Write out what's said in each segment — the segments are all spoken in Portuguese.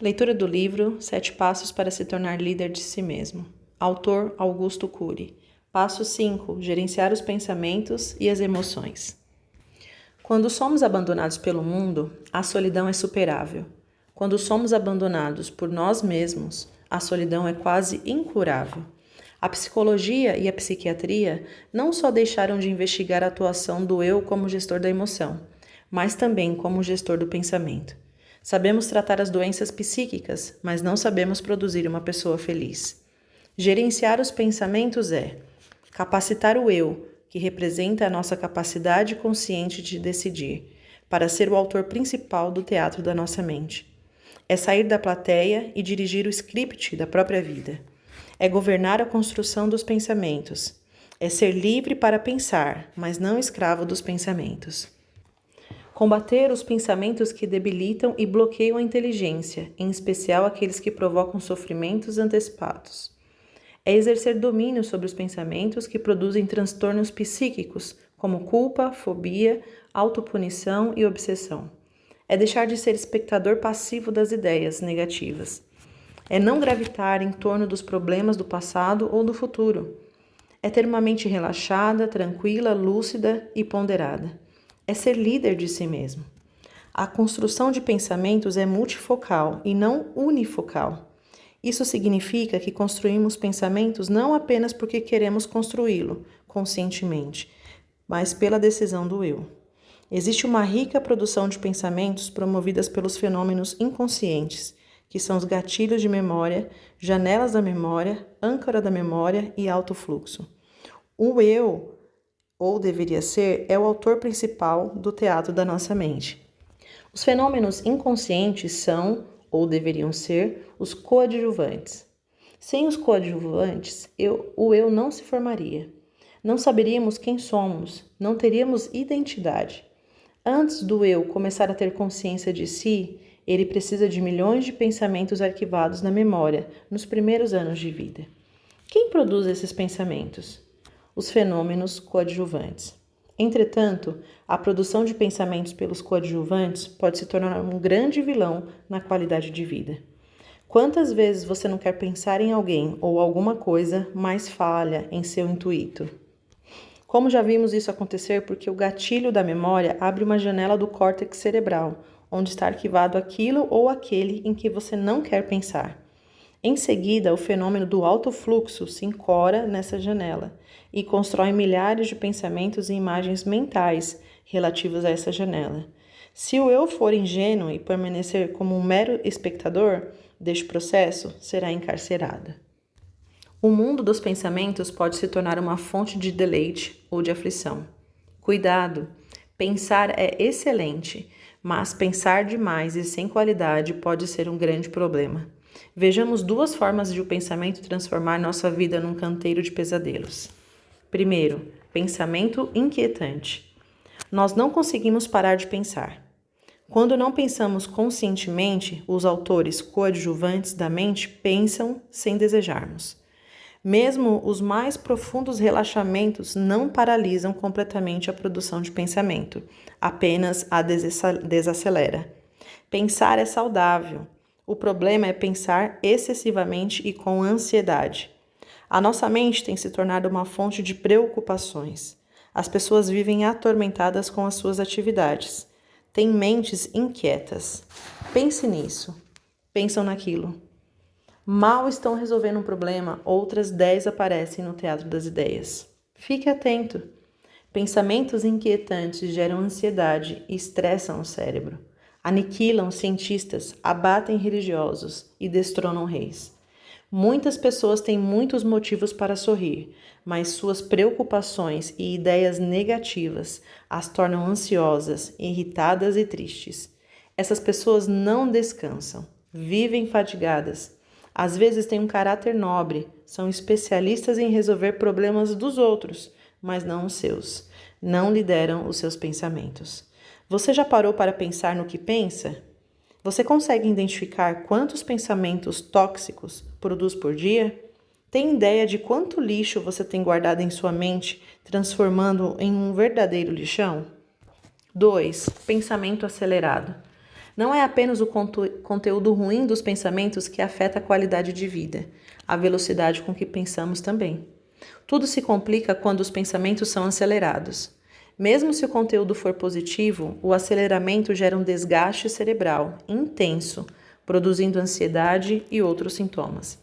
Leitura do livro 7 Passos para se tornar líder de si mesmo. Autor Augusto Cury. Passo 5. Gerenciar os pensamentos e as emoções. Quando somos abandonados pelo mundo, a solidão é superável. Quando somos abandonados por nós mesmos, a solidão é quase incurável. A psicologia e a psiquiatria não só deixaram de investigar a atuação do eu como gestor da emoção, mas também como gestor do pensamento. Sabemos tratar as doenças psíquicas, mas não sabemos produzir uma pessoa feliz. Gerenciar os pensamentos é capacitar o eu, que representa a nossa capacidade consciente de decidir, para ser o autor principal do teatro da nossa mente. É sair da plateia e dirigir o script da própria vida. É governar a construção dos pensamentos. É ser livre para pensar, mas não escravo dos pensamentos. Combater os pensamentos que debilitam e bloqueiam a inteligência, em especial aqueles que provocam sofrimentos antecipados. É exercer domínio sobre os pensamentos que produzem transtornos psíquicos, como culpa, fobia, autopunição e obsessão. É deixar de ser espectador passivo das ideias negativas. É não gravitar em torno dos problemas do passado ou do futuro. É ter uma mente relaxada, tranquila, lúcida e ponderada. É ser líder de si mesmo. A construção de pensamentos é multifocal e não unifocal. Isso significa que construímos pensamentos não apenas porque queremos construí-lo conscientemente, mas pela decisão do eu. Existe uma rica produção de pensamentos promovidas pelos fenômenos inconscientes, que são os gatilhos de memória, janelas da memória, âncora da memória e alto fluxo. O eu, ou deveria ser, é o autor principal do teatro da nossa mente. Os fenômenos inconscientes são, ou deveriam ser, os coadjuvantes. Sem os coadjuvantes, o eu não se formaria. Não saberíamos quem somos, não teríamos identidade. Antes do eu começar a ter consciência de si, ele precisa de milhões de pensamentos arquivados na memória nos primeiros anos de vida. Quem produz esses pensamentos? Os fenômenos coadjuvantes. Entretanto, a produção de pensamentos pelos coadjuvantes pode se tornar um grande vilão na qualidade de vida. Quantas vezes você não quer pensar em alguém ou alguma coisa, mas falha em seu intuito? Como já vimos isso acontecer porque o gatilho da memória abre uma janela do córtex cerebral, onde está arquivado aquilo ou aquele em que você não quer pensar. Em seguida, o fenômeno do alto fluxo se encora nessa janela e constrói milhares de pensamentos e imagens mentais relativos a essa janela. Se o eu for ingênuo e permanecer como um mero espectador deste processo, será encarcerado. O mundo dos pensamentos pode se tornar uma fonte de deleite ou de aflição. Cuidado! Pensar é excelente, mas pensar demais e sem qualidade pode ser um grande problema. Vejamos duas formas de o pensamento transformar nossa vida num canteiro de pesadelos. Primeiro, pensamento inquietante. Nós não conseguimos parar de pensar. Quando não pensamos conscientemente, os autores coadjuvantes da mente pensam sem desejarmos. Mesmo os mais profundos relaxamentos não paralisam completamente a produção de pensamento, apenas a desacelera. Pensar é saudável. O problema é pensar excessivamente e com ansiedade. A nossa mente tem se tornado uma fonte de preocupações. As pessoas vivem atormentadas com as suas atividades. Têm mentes inquietas. Pense nisso. Pensam naquilo. Mal estão resolvendo um problema, outras 10 aparecem no teatro das ideias. Fique atento. Pensamentos inquietantes geram ansiedade e estressam o cérebro. Aniquilam cientistas, abatem religiosos e destronam reis. Muitas pessoas têm muitos motivos para sorrir, mas suas preocupações e ideias negativas as tornam ansiosas, irritadas e tristes. Essas pessoas não descansam, vivem fatigadas. Às vezes têm um caráter nobre, são especialistas em resolver problemas dos outros, mas não os seus. Não lideram os seus pensamentos. Você já parou para pensar no que pensa? Você consegue identificar quantos pensamentos tóxicos produz por dia? Tem ideia de quanto lixo você tem guardado em sua mente, transformando em um verdadeiro lixão? 2. Pensamento acelerado. Não é apenas o conteúdo ruim dos pensamentos que afeta a qualidade de vida, a velocidade com que pensamos também. Tudo se complica quando os pensamentos são acelerados. Mesmo se o conteúdo for positivo, o aceleramento gera um desgaste cerebral intenso, produzindo ansiedade e outros sintomas.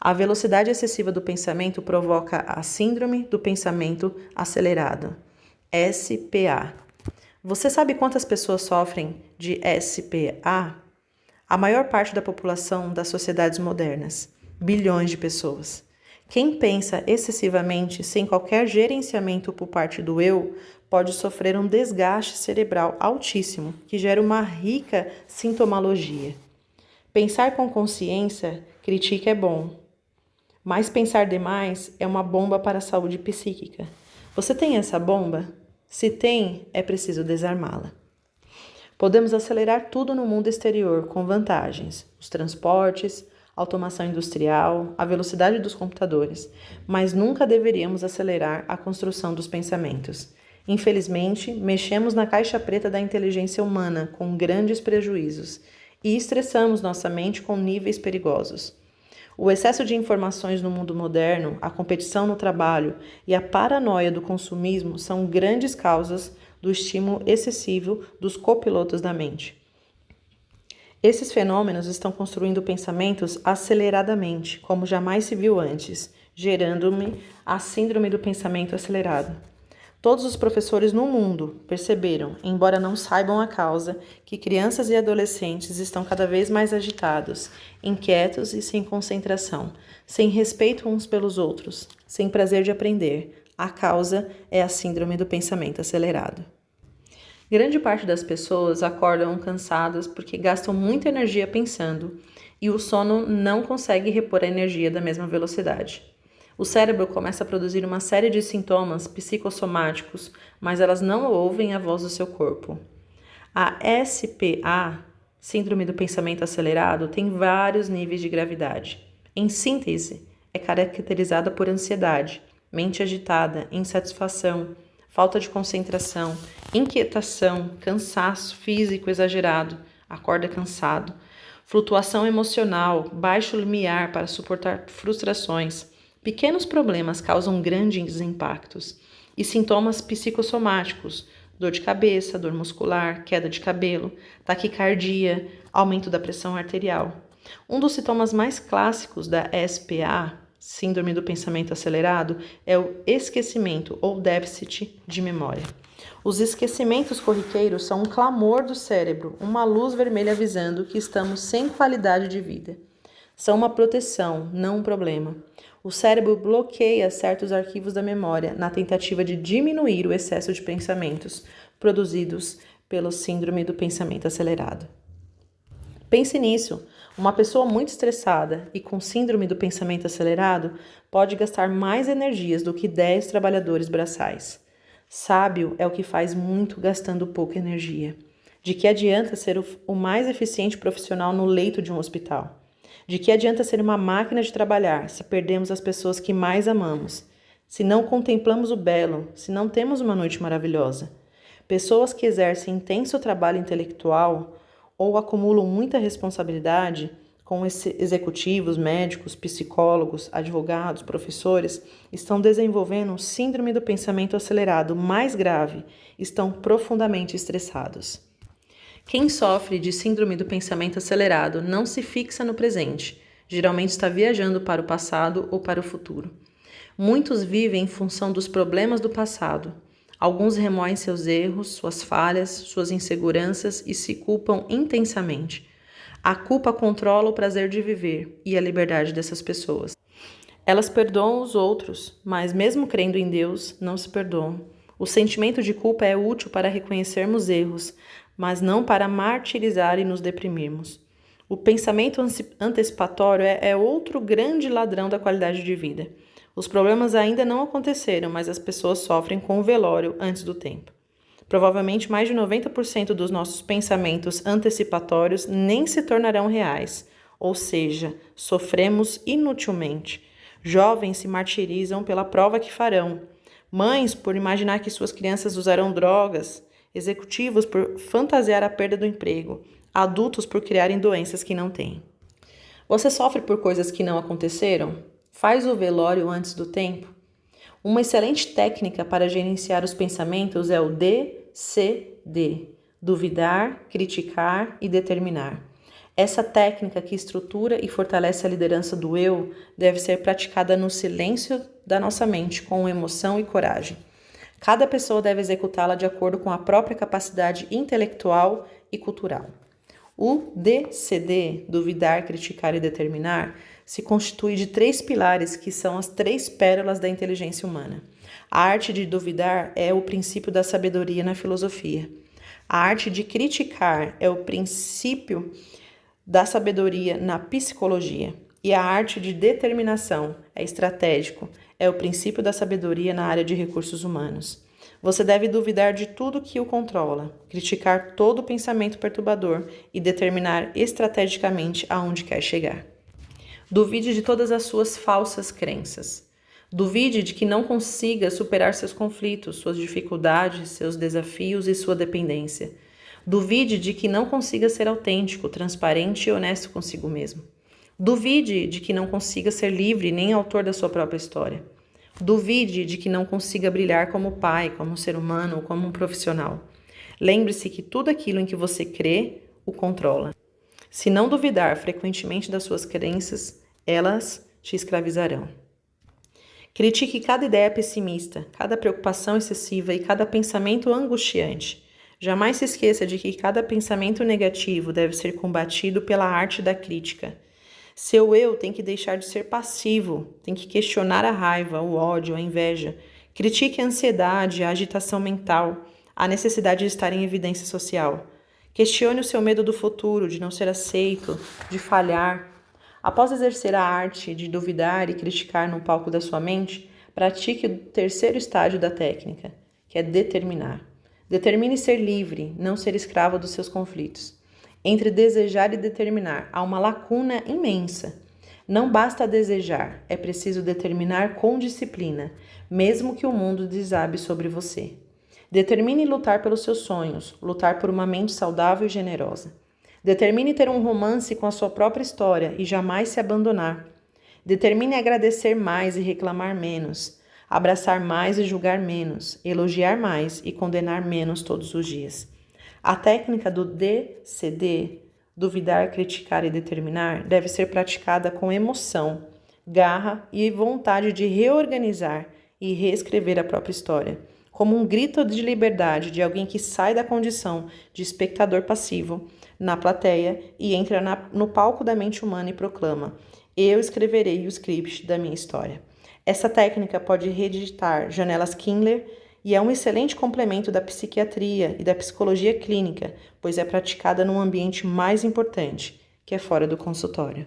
A velocidade excessiva do pensamento provoca a Síndrome do Pensamento Acelerado, SPA. Você sabe quantas pessoas sofrem de SPA? A maior parte da população das sociedades modernas, bilhões de pessoas. Quem pensa excessivamente sem qualquer gerenciamento por parte do eu pode sofrer um desgaste cerebral altíssimo, que gera uma rica sintomologia. Pensar com consciência, critique é bom, mas pensar demais é uma bomba para a saúde psíquica. Você tem essa bomba? Se tem, é preciso desarmá-la. Podemos acelerar tudo no mundo exterior com vantagens, os transportes, automação industrial, a velocidade dos computadores, mas nunca deveríamos acelerar a construção dos pensamentos. Infelizmente, mexemos na caixa preta da inteligência humana com grandes prejuízos e estressamos nossa mente com níveis perigosos. O excesso de informações no mundo moderno, a competição no trabalho e a paranoia do consumismo são grandes causas do estímulo excessivo dos copilotos da mente. Esses fenômenos estão construindo pensamentos aceleradamente, como jamais se viu antes, gerando-me a síndrome do pensamento acelerado. Todos os professores no mundo perceberam, embora não saibam a causa, que crianças e adolescentes estão cada vez mais agitados, inquietos e sem concentração, sem respeito uns pelos outros, sem prazer de aprender. A causa é a síndrome do pensamento acelerado. Grande parte das pessoas acordam cansadas porque gastam muita energia pensando e o sono não consegue repor a energia da mesma velocidade. O cérebro começa a produzir uma série de sintomas psicossomáticos, mas elas não ouvem a voz do seu corpo. A SPA, Síndrome do Pensamento Acelerado, tem vários níveis de gravidade. Em síntese, é caracterizada por ansiedade, mente agitada, insatisfação, falta de concentração, inquietação, cansaço físico exagerado, acorda cansado, flutuação emocional, baixo limiar para suportar frustrações. Pequenos problemas causam grandes impactos e sintomas psicossomáticos, dor de cabeça, dor muscular, queda de cabelo, taquicardia, aumento da pressão arterial. Um dos sintomas mais clássicos da SPA, Síndrome do Pensamento Acelerado, é o esquecimento ou déficit de memória. Os esquecimentos corriqueiros são um clamor do cérebro, uma luz vermelha avisando que estamos sem qualidade de vida. São uma proteção, não um problema. O cérebro bloqueia certos arquivos da memória na tentativa de diminuir o excesso de pensamentos produzidos pelo Síndrome do Pensamento Acelerado. Pense nisso. Uma pessoa muito estressada e com síndrome do pensamento acelerado pode gastar mais energias do que 10 trabalhadores braçais. Sábio é o que faz muito gastando pouca energia. De que adianta ser o mais eficiente profissional no leito de um hospital? De que adianta ser uma máquina de trabalhar se perdemos as pessoas que mais amamos? Se não contemplamos o belo, se não temos uma noite maravilhosa? Pessoas que exercem intenso trabalho intelectual ou acumulam muita responsabilidade, como executivos, médicos, psicólogos, advogados, professores, estão desenvolvendo síndrome do pensamento acelerado mais grave, estão profundamente estressados. Quem sofre de síndrome do pensamento acelerado não se fixa no presente, geralmente está viajando para o passado ou para o futuro. Muitos vivem em função dos problemas do passado. Alguns remoem seus erros, suas falhas, suas inseguranças e se culpam intensamente. A culpa controla o prazer de viver e a liberdade dessas pessoas. Elas perdoam os outros, mas mesmo crendo em Deus, não se perdoam. O sentimento de culpa é útil para reconhecermos erros, mas não para martirizar e nos deprimirmos. O pensamento antecipatório é outro grande ladrão da qualidade de vida. Os problemas ainda não aconteceram, mas as pessoas sofrem com o velório antes do tempo. Provavelmente mais de 90% dos nossos pensamentos antecipatórios nem se tornarão reais, ou seja, sofremos inutilmente. Jovens se martirizam pela prova que farão, mães por imaginar que suas crianças usarão drogas, executivos por fantasiar a perda do emprego, adultos por criarem doenças que não têm. Você sofre por coisas que não aconteceram? Faz o velório antes do tempo? Uma excelente técnica para gerenciar os pensamentos é o DCD, duvidar, criticar e determinar. Essa técnica que estrutura e fortalece a liderança do eu deve ser praticada no silêncio da nossa mente, com emoção e coragem. Cada pessoa deve executá-la de acordo com a própria capacidade intelectual e cultural. O DCD, duvidar, criticar e determinar, se constitui de 3 pilares que são as 3 pérolas da inteligência humana. A arte de duvidar é o princípio da sabedoria na filosofia. A arte de criticar é o princípio da sabedoria na psicologia. E a arte de determinação é estratégico, é o princípio da sabedoria na área de recursos humanos. Você deve duvidar de tudo que o controla, criticar todo pensamento perturbador e determinar estrategicamente aonde quer chegar. Duvide de todas as suas falsas crenças. Duvide de que não consiga superar seus conflitos, suas dificuldades, seus desafios e sua dependência. Duvide de que não consiga ser autêntico, transparente e honesto consigo mesmo. Duvide de que não consiga ser livre nem autor da sua própria história. Duvide de que não consiga brilhar como pai, como ser humano ou como um profissional. Lembre-se que tudo aquilo em que você crê o controla. Se não duvidar frequentemente das suas crenças, elas te escravizarão. Critique cada ideia pessimista, cada preocupação excessiva e cada pensamento angustiante. Jamais se esqueça de que cada pensamento negativo deve ser combatido pela arte da crítica. Seu eu tem que deixar de ser passivo, tem que questionar a raiva, o ódio, a inveja. Critique a ansiedade, a agitação mental, a necessidade de estar em evidência social. Questione o seu medo do futuro, de não ser aceito, de falhar. Após exercer a arte de duvidar e criticar no palco da sua mente, pratique o terceiro estágio da técnica, que é determinar. Determine ser livre, não ser escravo dos seus conflitos. Entre desejar e determinar, há uma lacuna imensa. Não basta desejar, é preciso determinar com disciplina, mesmo que o mundo desabe sobre você. Determine lutar pelos seus sonhos, lutar por uma mente saudável e generosa. Determine ter um romance com a sua própria história e jamais se abandonar. Determine agradecer mais e reclamar menos, abraçar mais e julgar menos, elogiar mais e condenar menos todos os dias. A técnica do DCD, duvidar, criticar e determinar, deve ser praticada com emoção, garra e vontade de reorganizar e reescrever a própria história, como um grito de liberdade de alguém que sai da condição de espectador passivo na plateia e entra no palco da mente humana e proclama: eu escreverei o script da minha história. Essa técnica pode reeditar janelas Kindler e é um excelente complemento da psiquiatria e da psicologia clínica, pois é praticada num ambiente mais importante, que é fora do consultório.